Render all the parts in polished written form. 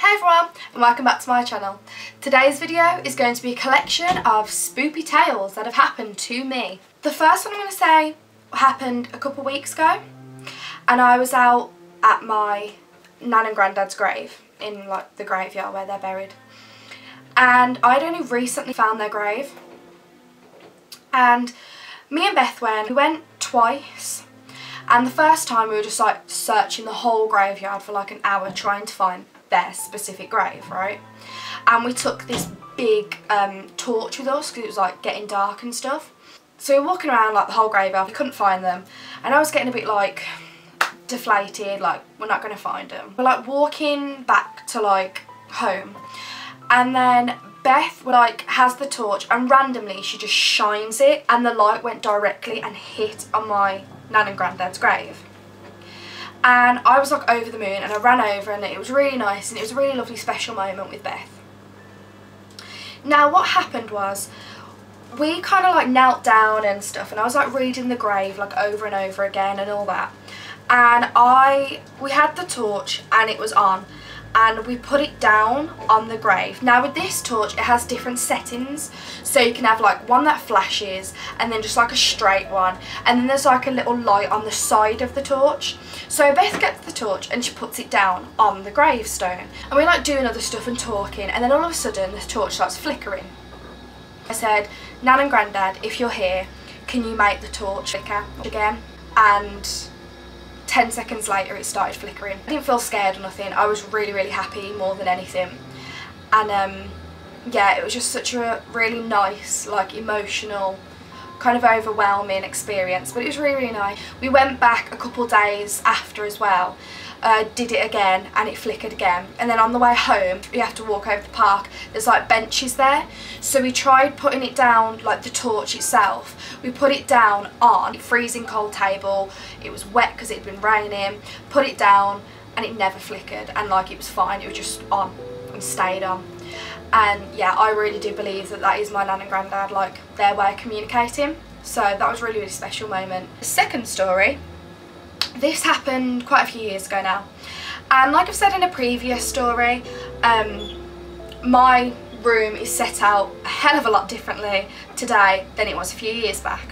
Hey everyone and welcome back to my channel. Today's video is going to be a collection of spoopy tales that have happened to me. The first one I'm going to say happened a couple of weeks ago, and I was out at my nan and granddad's grave in like the graveyard where they're buried, and I'd only recently found their grave, and me and Beth went. We went twice, and the first time we were just like searching the whole graveyard for like an hour trying to find their specific grave, right? And we took this big torch with us because it was like getting dark and stuff. So we were walking around like the whole graveyard, we couldn't find them, and I was getting a bit like deflated, like we're not going to find them. We're like walking back to like home, and then Beth like has the torch and randomly she just shines it, and the light went directly and hit on my nan and granddad's grave. And I was like over the moon, and I ran over, and it was really nice, and it was a really lovely special moment with Beth. Now what happened was, we kind of like knelt down and stuff, and I was like reading the grave like over and over again and all that, and we had the torch and it was on, and we put it down on the grave. Now with this torch it has different settings, so you can have like one that flashes, and then just like a straight one, and then there's like a little light on the side of the torch. So Beth gets the torch and she puts it down on the gravestone, and we're like doing other stuff and talking, and then all of a sudden the torch starts flickering. I said, Nan and Grandad, if you're here, can you make the torch flicker again? And 10 seconds later it started flickering. I didn't feel scared or nothing, I was really happy more than anything. And yeah, it was just such a really nice, like emotional, kind of overwhelming experience, but it was really nice. We went back a couple days after as well, did it again, and it flickered again. And then on the way home we have to walk over the park, there's like benches there, so we tried putting it down, like the torch itself, we put it down on a freezing cold table. It was wet because it had been raining, put it down, and it never flickered, and like it was fine, it was just on and stayed on. And yeah, I really do believe that that is my nan and granddad, like their way of communicating. So that was a really special moment. The second story, this happened quite a few years ago now, and like I've said in a previous story, my room is set out a hell of a lot differently today than it was a few years back.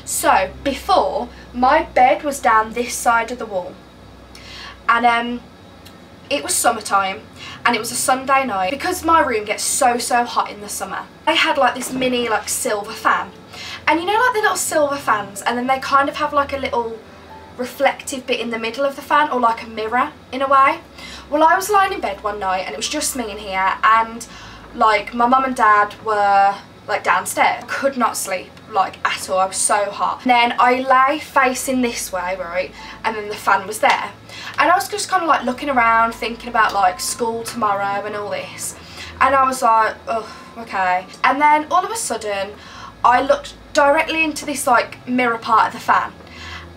So before, my bed was down this side of the wall, and it was summertime and it was a Sunday night. Because my room gets so hot in the summer, I had like this mini like silver fan, and you know like the little silver fans, and then they kind of have like a little reflective bit in the middle of the fan, or like a mirror in a way. Well, I was lying in bed one night and it was just me in here, and like my mum and dad were like downstairs. I could not sleep like at all, I was so hot. And then I lay facing this way, right, and then the fan was there, and I was just kind of like looking around thinking about like school tomorrow and all this, and I was like, oh, okay. And then all of a sudden I looked directly into this like mirror part of the fan,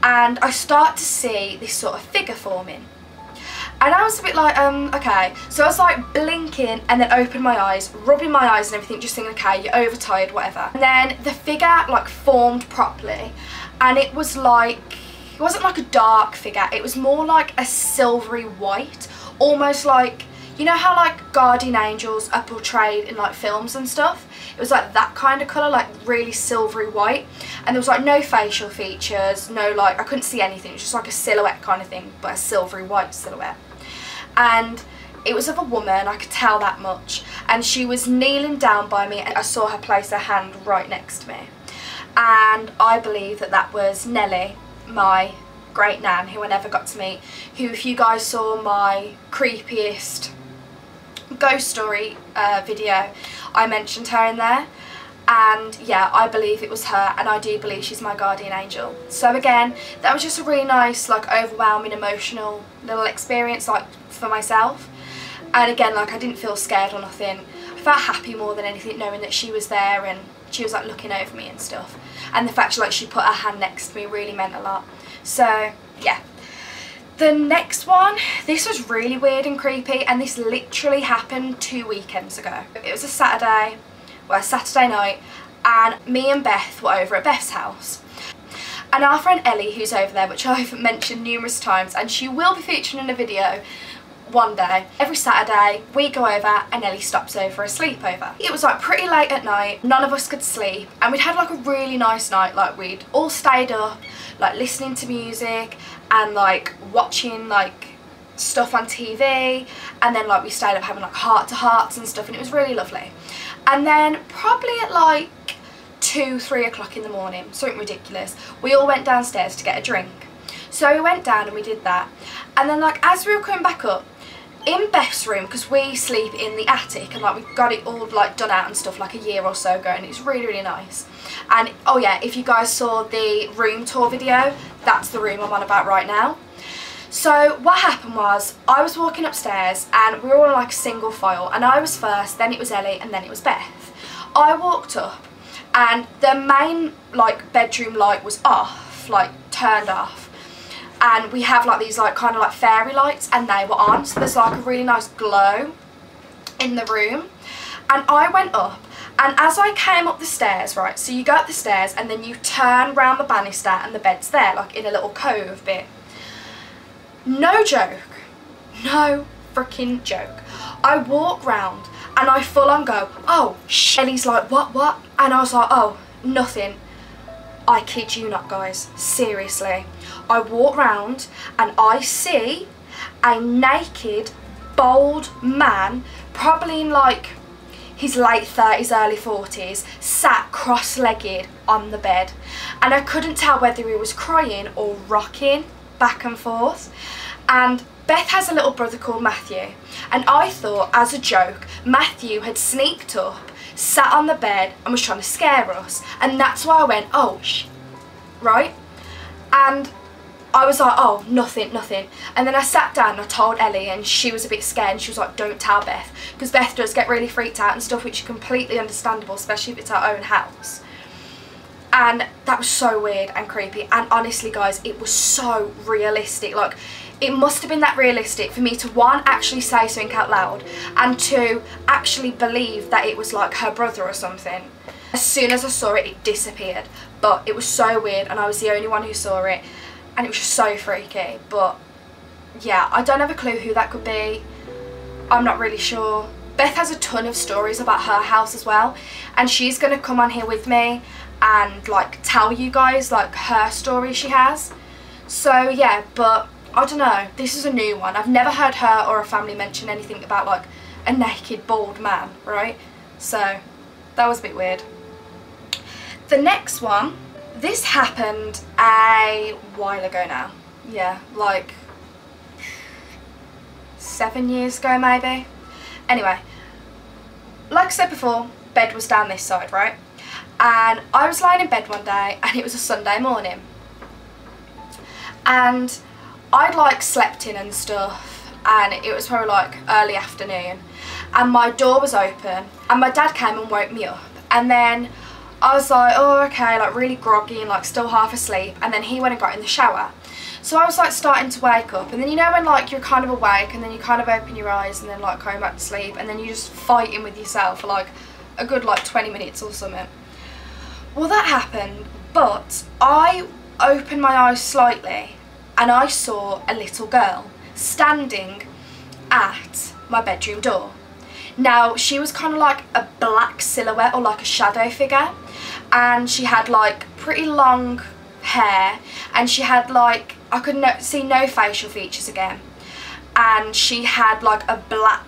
and I start to see this sort of figure forming. And I was a bit like, okay. So I was like blinking and then opened my eyes, rubbing my eyes and everything, just thinking, okay, you're overtired, whatever. And then the figure like formed properly, and it was like, it wasn't like a dark figure, it was more like a silvery white, almost like, you know how like guardian angels are portrayed in like films and stuff? It was like that kind of colour, like really silvery white, and there was like no facial features, no like, I couldn't see anything, it was just like a silhouette kind of thing, but a silvery white silhouette. And it was of a woman, I could tell that much, and she was kneeling down by me, and I saw her place her hand right next to me. And I believe that that was Nellie, my great nan, who I never got to meet, who, if you guys saw my creepiest ghost story video, I mentioned her in there. And yeah, I believe it was her, and I do believe she's my guardian angel. So again, that was just a really nice, like overwhelming, emotional little experience, like for myself. And again, like I didn't feel scared or nothing, I felt happy more than anything knowing that she was there, and she was like looking over me and stuff, and the fact like she put her hand next to me really meant a lot. So yeah. The next one, this was really weird and creepy, and this literally happened 2 weekends ago. It was a Saturday night, and me and Beth were over at Beth's house. And our friend Ellie, who's over there, which I've mentioned numerous times, and she will be featured in a video, one day, every Saturday, we go over and Ellie stops over for a sleepover. It was like pretty late at night, none of us could sleep, and we'd had like a really nice night. Like we'd all stayed up, like listening to music and like watching like stuff on TV, and then like we stayed up having like heart-to-hearts and stuff, and it was really lovely. And then probably at like 2-3 o'clock in the morning, something ridiculous, we all went downstairs to get a drink. So we went down and we did that, and then like as we were coming back up, in Beth's room, because we sleep in the attic, and like we got it all like done out and stuff like a year or so ago, and it's really, really nice. And oh yeah, if you guys saw the room tour video, that's the room I'm on about right now. So what happened was, I was walking upstairs and we were all in like a single file, and I was first, then it was Ellie, and then it was Beth. I walked up and the main like bedroom light was off, like turned off, and we have like these like kind of like fairy lights, and they were on, so there's like a really nice glow in the room. And I went up, and as I came up the stairs, right, so you go up the stairs and then you turn round the banister and the bed's there like in a little cove bit. No joke, no freaking joke. I walk round and I full on go, oh, Ellie's like, what? And I was like, oh, nothing. I kid you not, guys, seriously. I walk round and I see a naked, bald man, probably in like his late 30s, early 40s, sat cross-legged on the bed. And I couldn't tell whether he was crying or rocking back and forth. And Beth has a little brother called Matthew, and I thought as a joke Matthew had sneaked up, sat on the bed and was trying to scare us, and that's why I went, oh right. And I was like, oh, nothing. And then I sat down and I told Ellie, and she was a bit scared, and she was like, don't tell Beth, because Beth does get really freaked out and stuff, which is completely understandable, especially if it's our own house. And that was so weird and creepy, and honestly guys, it was so realistic. Like, it must have been that realistic for me to, one, actually say something out loud, and two, actually believe that it was like her brother or something. As soon as I saw it, it disappeared. But it was so weird, and I was the only one who saw it, and it was just so freaky. But yeah, I don't have a clue who that could be. I'm not really sure. Beth has a ton of stories about her house as well, and she's going to come on here with me and like tell you guys like her story she has. So yeah, but I don't know, this is a new one. I've never heard her or a family mention anything about like a naked bald man, right? So that was a bit weird. The next one, this happened a while ago now. Yeah, like 7 years ago maybe. Anyway, like I said before, bed was down this side, right? And I was lying in bed one day, and it was a Sunday morning, and I'd like slept in and stuff, and it was probably like early afternoon, and my door was open, and my dad came and woke me up, and then I was like, oh okay, like really groggy and like still half asleep, and then he went and got in the shower. So I was like starting to wake up, and then you know when like you're kind of awake and then you kind of open your eyes and then like going back to sleep, and then you're just fighting with yourself for like a good like 20 minutes or something. Well, that happened, but I opened my eyes slightly and I saw a little girl standing at my bedroom door. Now, she was kind of like a black silhouette or like a shadow figure, and she had like pretty long hair, and she had like, I could see no facial features again, and she had like a black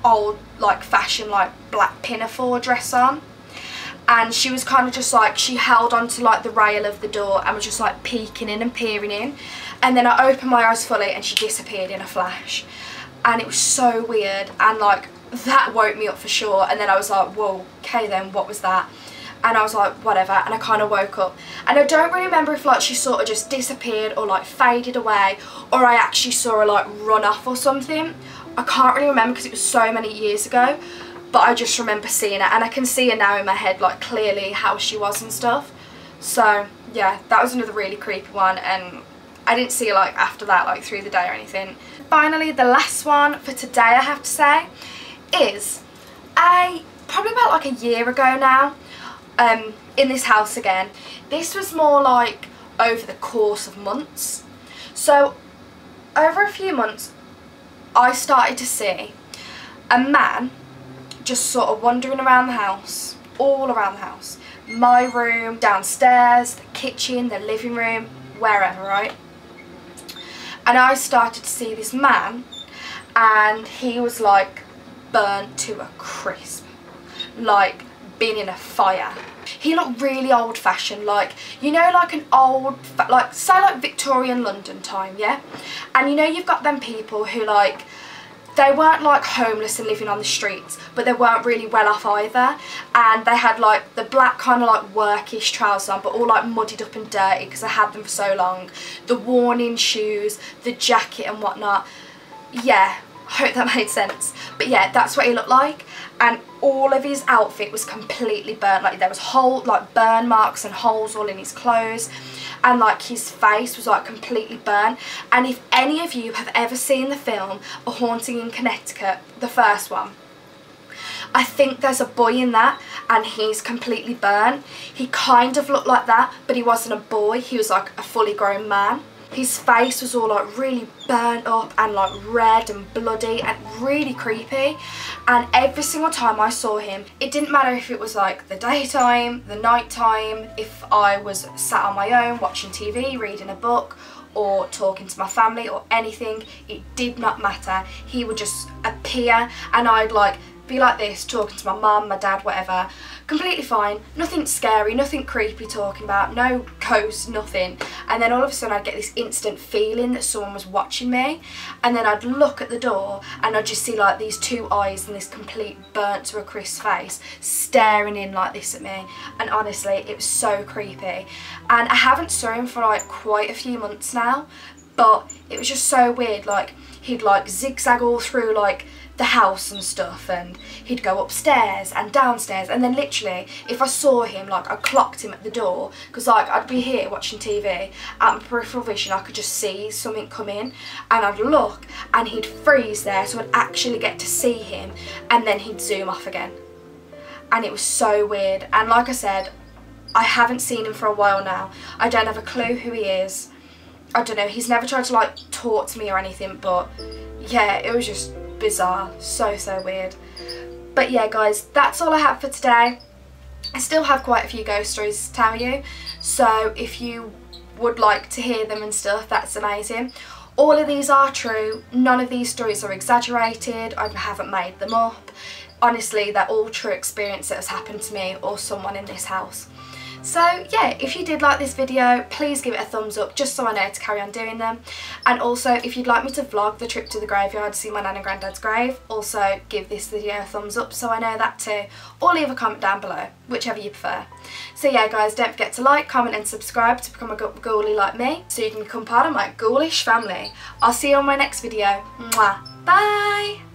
old like fashion like black pinafore dress on. And she was kind of just like, she held onto like the rail of the door and was just like peeking in and peering in. And then I opened my eyes fully and she disappeared in a flash. And it was so weird, and like that woke me up for sure. And then I was like, whoa, okay then, what was that? And I was like, whatever, and I kind of woke up. And I don't really remember if like she sort of just disappeared or like faded away, or I actually saw her like run off or something. I can't really remember because it was so many years ago. But I just remember seeing her, and I can see her now in my head, like clearly how she was and stuff. So yeah, that was another really creepy one, and I didn't see her like after that, like through the day or anything. Finally, the last one for today, I have to say, is probably about like a year ago now, in this house again. This was more like over the course of months. So over a few months, I started to see a man just sort of wandering around the house, all around the house. My room, downstairs, the kitchen, the living room, wherever, right? And I started to see this man, and he was like burnt to a crisp, like being in a fire. He looked really old fashioned, like, you know, like an old, like, say like Victorian London time, yeah? And you know, you've got them people who, like, they weren't like homeless and living on the streets, but they weren't really well off either, and they had like the black kind of like workish trousers on, but all like muddied up and dirty because I had them for so long, the worn in shoes, the jacket and whatnot. Yeah, I hope that made sense. But yeah, that's what he looked like, and all of his outfit was completely burnt. Like there was like burn marks and holes all in his clothes, and like his face was like completely burnt. And if any of you have ever seen the film A Haunting in Connecticut, the first one, I think there's a boy in that and he's completely burnt. He kind of looked like that, but he wasn't a boy, he was like a fully grown man. His face was all like really burnt up and like red and bloody and really creepy, and every single time I saw him, it didn't matter if it was like the daytime, the nighttime, if I was sat on my own watching TV, reading a book or talking to my family or anything, it did not matter. He would just appear and I'd like be like this, talking to my mum, my dad, whatever, completely fine, nothing scary, nothing creepy talking about, no ghosts, nothing. And then all of a sudden I'd get this instant feeling that someone was watching me, and then I'd look at the door and I'd just see like these two eyes and this complete burnt to a crisp face staring in like this at me, and honestly it was so creepy. And I haven't saw him for like quite a few months now, but it was just so weird. Like he'd like zigzag all through like the house and stuff, and he'd go upstairs and downstairs, and then literally if I saw him, like I clocked him at the door, because like I'd be here watching TV, at my peripheral vision I could just see something come in, and I'd look and he'd freeze there, so I'd actually get to see him, and then he'd zoom off again. And it was so weird. And like I said, I haven't seen him for a while now. I don't have a clue who he is. I don't know, he's never tried to like talk to me or anything, but yeah, it was just bizarre, so weird. But yeah guys, that's all I have for today. I still have quite a few ghost stories to tell you, so if you would like to hear them and stuff, that's amazing. All of these are true, none of these stories are exaggerated, I haven't made them up. Honestly, they're all true experience that has happened to me or someone in this house. So yeah, if you did like this video, please give it a thumbs up just so I know to carry on doing them. And also, if you'd like me to vlog the trip to the graveyard to see my nan and granddad's grave, also give this video a thumbs up so I know that too. Or leave a comment down below, whichever you prefer. So yeah guys, don't forget to like, comment and subscribe to become a ghoulie like me, so you can become part of my ghoulish family. I'll see you on my next video. Mwah. Bye!